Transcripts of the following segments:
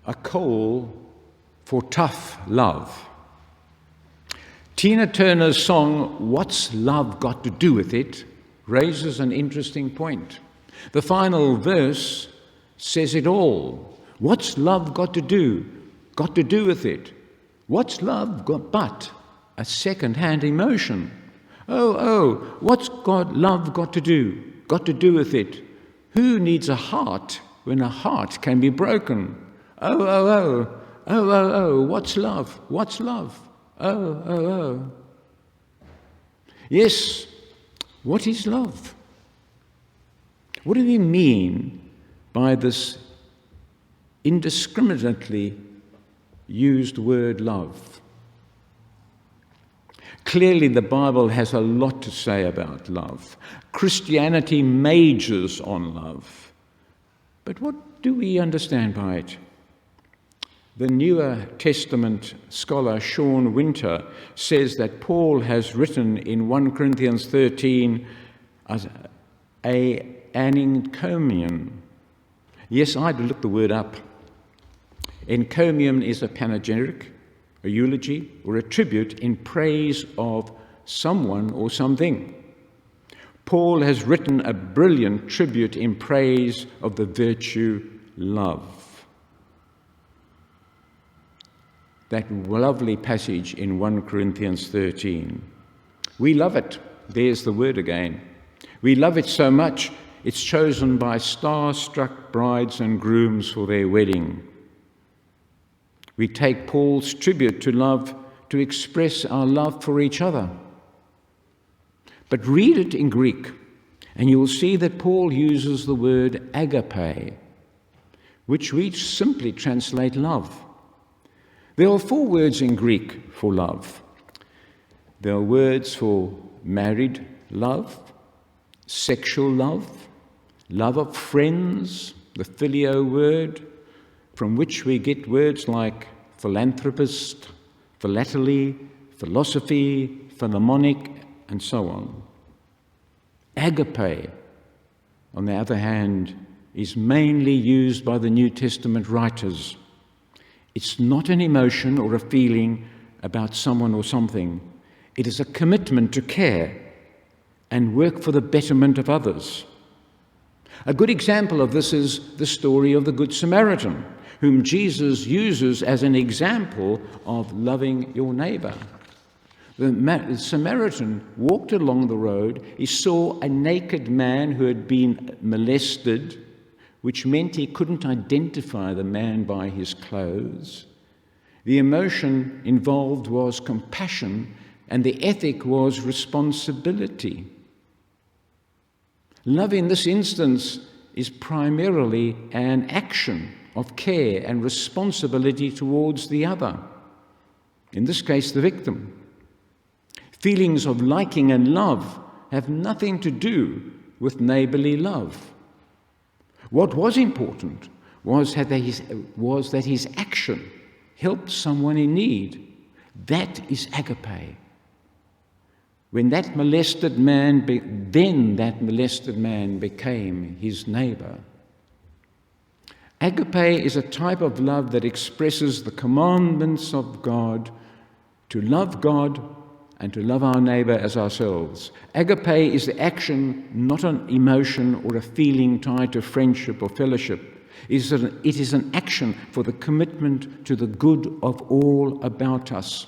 a call for tough love. Tina Turner's song, "What's Love Got to Do with It?" raises an interesting point. The final verse says it all. What's love got to do with it? What's love got but a second-hand emotion? What's love got to do with it? Who needs a heart when a heart can be broken? What's love? What's love? Yes, what is love? What do we mean by this indiscriminately used word love? Clearly, the Bible has a lot to say about love. Christianity majors on love. But what do we understand by it? The Newer Testament scholar Sean Winter says that Paul has written in 1 Corinthians 13 as an encomium. Yes, I'd look the word up. Encomium is a panegyric, a eulogy, or a tribute in praise of someone or something. Paul has written a brilliant tribute in praise of the virtue love. That lovely passage in 1 Corinthians 13. We love it. There's the word again. We love it so much, it's chosen by star-struck brides and grooms for their wedding. We take Paul's tribute to love to express our love for each other. But read it in Greek, and you will see that Paul uses the word agape, which we simply translate love. There are 4 words in Greek for love. There are words for married love, sexual love, love of friends, the phileo word, from which we get words like philanthropist, philately, philosophy, philharmonic, and so on. Agape, on the other hand, is mainly used by the New Testament writers. It's not an emotion or a feeling about someone or something. It is a commitment to care and work for the betterment of others. A good example of this is the story of the Good Samaritan, whom Jesus uses as an example of loving your neighbor. The Samaritan walked along the road. He saw a naked man who had been molested, which meant he couldn't identify the man by his clothes. The emotion involved was compassion, and the ethic was responsibility. Love in this instance is primarily an action of care and responsibility towards the other, in this case the victim. Feelings of liking and love have nothing to do with neighbourly love. What was important was that his action helped someone in need. That is agape. When that molested man became his neighbour. Agape is a type of love that expresses the commandments of God to love God and to love our neighbour as ourselves. Agape is the action, not an emotion or a feeling tied to friendship or fellowship. It is an action for the commitment to the good of all about us.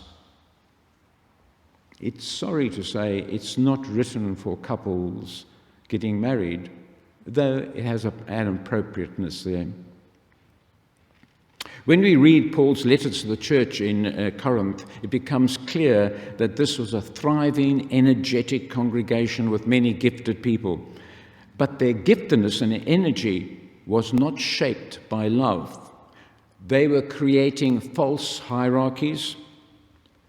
It's sorry to say it's not written for couples getting married, though it has an appropriateness there. When we read Paul's letters to the church in Corinth, it becomes clear that this was a thriving, energetic congregation with many gifted people. But their giftedness and energy was not shaped by love. They were creating false hierarchies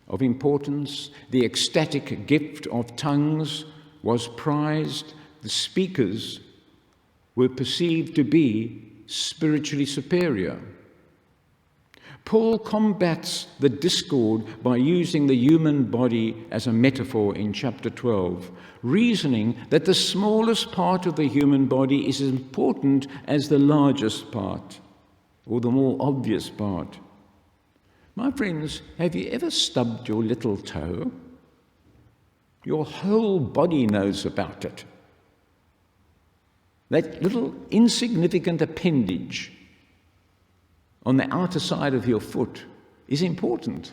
of importance. The ecstatic gift of tongues was prized. The speakers were perceived to be spiritually superior. Paul combats the discord by using the human body as a metaphor in chapter 12, reasoning that the smallest part of the human body is as important as the largest part. or the more obvious part. My friends, have you ever stubbed your little toe? Your whole body knows about it. That little insignificant appendage on the outer side of your foot is important.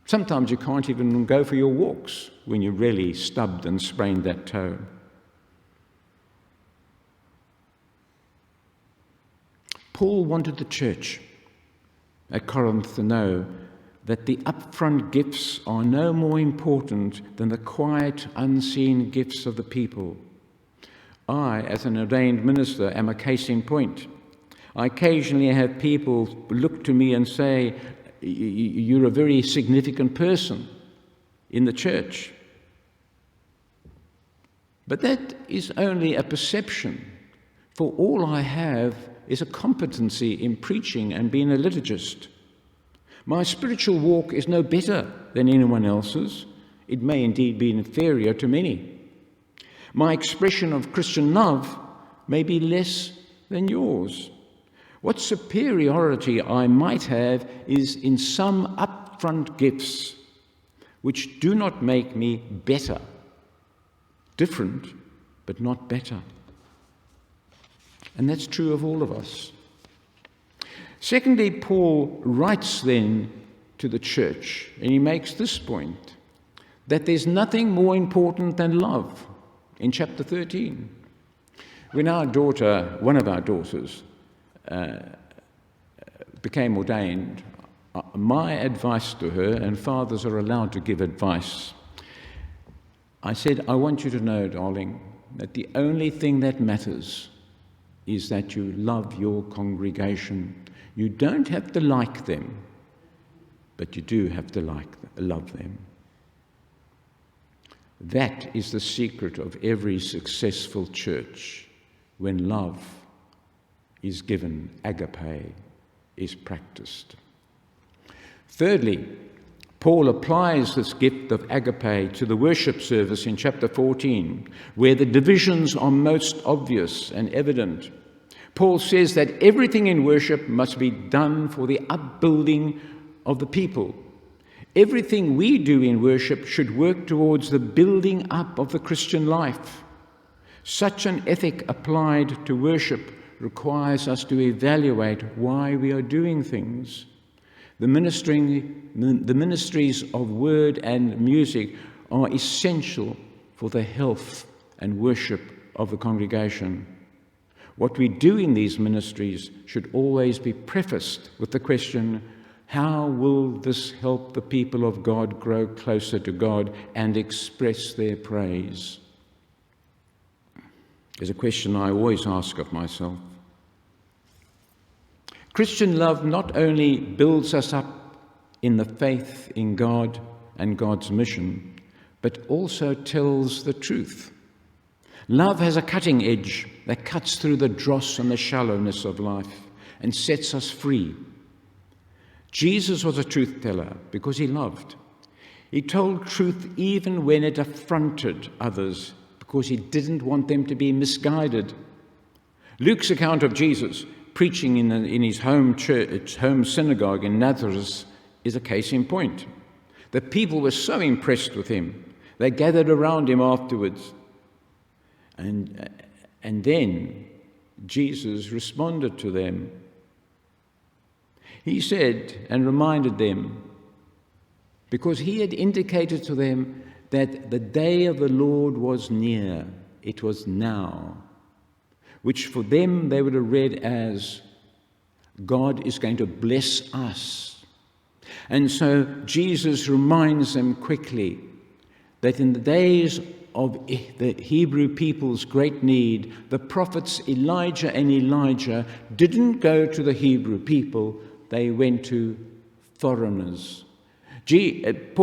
Sometimes you can't even go for your walks when you really stubbed and sprained that toe. Paul wanted the church at Corinth to know that the upfront gifts are no more important than the quiet, unseen gifts of the people. I, as an ordained minister, am a case in point. I occasionally have people look to me and say, "You're a very significant person in the church." But that is only a perception, for all I have is a competency in preaching and being a liturgist. My spiritual walk is no better than anyone else's. It may indeed be inferior to many. My expression of Christian love may be less than yours. What superiority I might have is in some upfront gifts which do not make me better. Different, but not better. And that's true of all of us. Secondly, Paul writes then to the church, and he makes this point, that there's nothing more important than love in chapter 13. When our daughter, one of our daughters, became ordained, my advice to her, and fathers are allowed to give advice, I said, "I want you to know, darling, that the only thing that matters is that you love your congregation. You don't have to like them, but you do have to love them." That is the secret of every successful church. When love is given, agape is practiced. Thirdly, Paul applies this gift of agape to the worship service in chapter 14, where the divisions are most obvious and evident. Paul says that everything in worship must be done for the upbuilding of the people. Everything we do in worship should work towards the building up of the Christian life. Such an ethic applied to worship requires us to evaluate why we are doing things. The ministries of word and music are essential for the health and worship of the congregation. What we do in these ministries should always be prefaced with the question, how will this help the people of God grow closer to God and express their praise? Is a question I always ask of myself. Christian love not only builds us up in the faith in God and God's mission, but also tells the truth. Love has a cutting edge that cuts through the dross and the shallowness of life and sets us free. Jesus was a truth teller because he loved. He told truth even when it affronted others because he didn't want them to be misguided. Luke's account of Jesus preaching in his home church, home synagogue in Nazareth is a case in point. The people were so impressed with him, they gathered around him afterwards. And then Jesus responded to them. He said and reminded them, because he had indicated to them that the day of the Lord was near, it was now, which for them they would have read as, God is going to bless us. And so Jesus reminds them quickly that in the days of the Hebrew people's great need, the prophets Elijah and Elijah didn't go to the Hebrew people, they went to foreigners. Jesus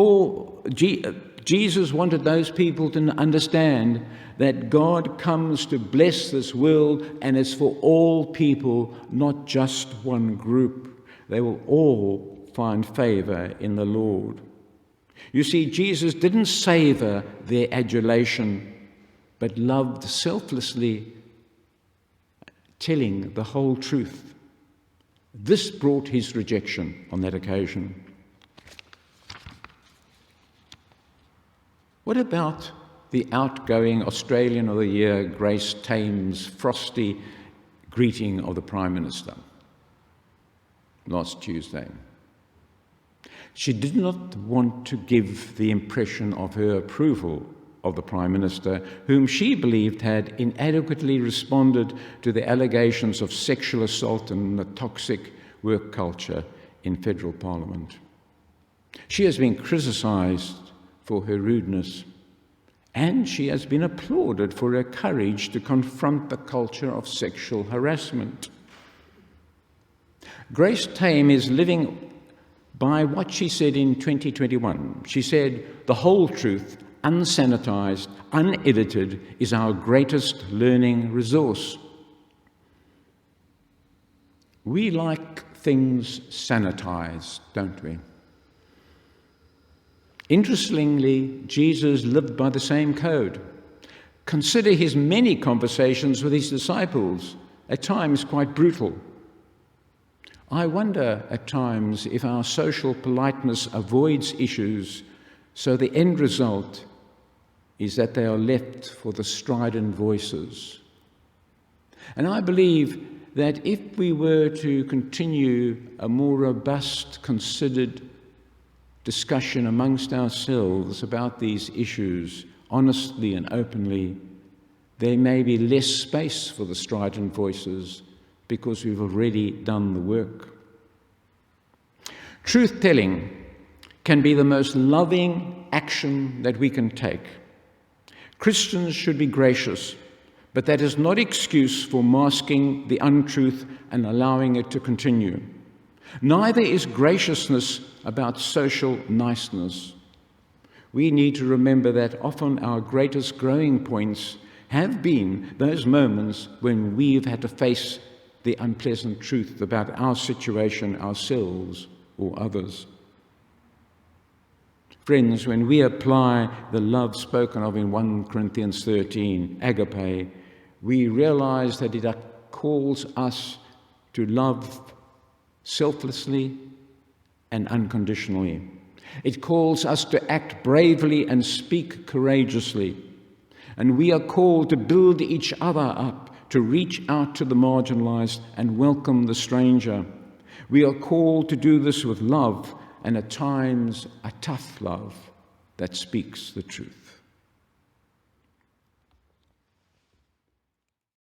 wanted those people to understand that God comes to bless this world and it's for all people, not just one group. They will all find favor in the Lord. You see, Jesus didn't savor their adulation, but loved selflessly telling the whole truth. This brought his rejection on that occasion. What about the outgoing Australian of the Year, Grace Tame's frosty greeting of the Prime Minister last Tuesday? She did not want to give the impression of her approval of the Prime Minister, whom she believed had inadequately responded to the allegations of sexual assault and the toxic work culture in federal Parliament. She has been criticised for her rudeness, and she has been applauded for her courage to confront the culture of sexual harassment. Grace Tame is living by what she said in 2021. She said, "The whole truth, unsanitized, unedited, is our greatest learning resource." We like things sanitized, don't we? Interestingly, Jesus lived by the same code. Consider his many conversations with his disciples, at times quite brutal. I wonder at times if our social politeness avoids issues, so the end result is that they are left for the strident voices. And I believe that if we were to continue a more robust, considered discussion amongst ourselves about these issues, honestly and openly, there may be less space for the strident voices because we've already done the work. Truth-telling can be the most loving action that we can take. Christians should be gracious, but that is not excuse for masking the untruth and allowing it to continue. Neither is graciousness about social niceness. We need to remember that often our greatest growing points have been those moments when we've had to face the unpleasant truth about our situation, ourselves, or others. Friends, when we apply the love spoken of in 1 Corinthians 13, agape, we realize that it calls us to love selflessly and unconditionally. It calls us to act bravely and speak courageously. And we are called to build each other up, to reach out to the marginalized and welcome the stranger. We are called to do this with love, and at times a tough love that speaks the truth.